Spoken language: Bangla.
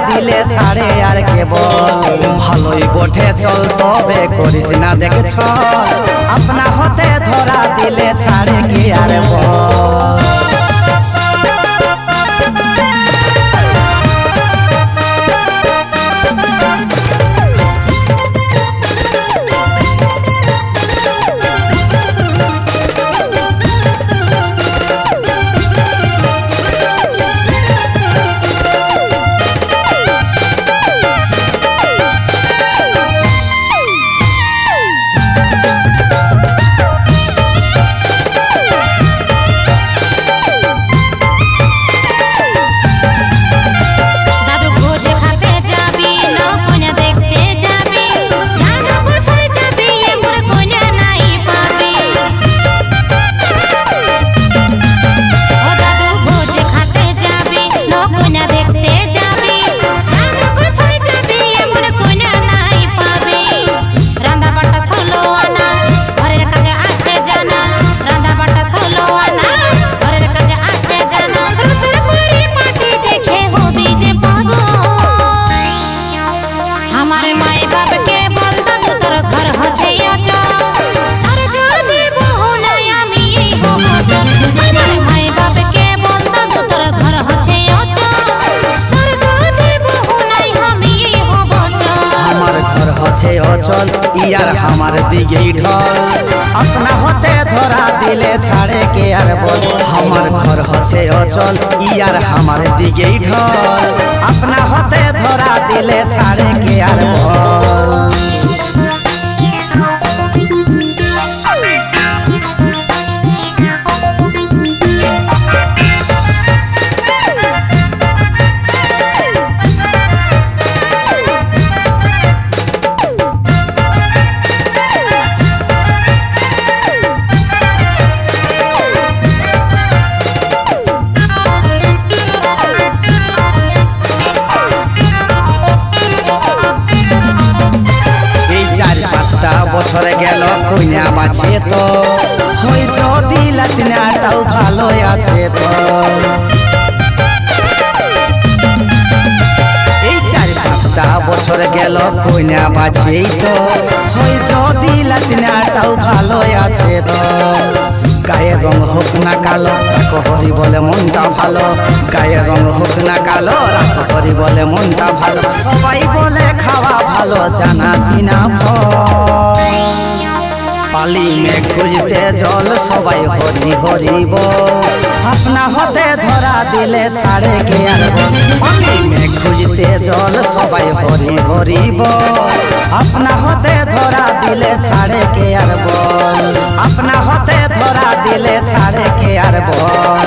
দিলে ছাড়ে আর কে বল ভালোই বটে চল তবে করিস না দেখছ আপনা হতে ধরা দিলে ছাড়ে কি আর বল অচল ইয়ার আমার দিকেই ঢল আপনা হতে ধরা দিলে ছাড়ে কে আর বল আমার ঘর হচ্ছে অচল ইয়ার আমার দিকেই ঢল আপনা হতে ধরা দিলে ছাড়ে কে আর বল বছরে গেল কইনা বাঁচে তো হই যদি লাতিনাটাও ভালো আছে তো এই 4-5টা বছর গেল কইনা বাঁচে তো হই যদি লাতিনাটাও ভালো আছে তো গায়ের রং হোক না কালো রাখো হরি বলে মনটা ভালো গায়ের রং হোক না কালো রাখো হরি বলে মনটা ভালো সবাই বলে খাওয়া ভালো জানা চিনা পালি মে খুঁজতে জল সবাই হরি হরি বল আপনা হতে ধরা দিলে ছাড়ে কে আর বল পালি মে খুঁজতে জল সবাই হরি হরি বল আপনা হতে ধরা দিলে ছাড়ে কে আর বল আপনা হতে ধরা দিলে ছাড়ে কে আর বল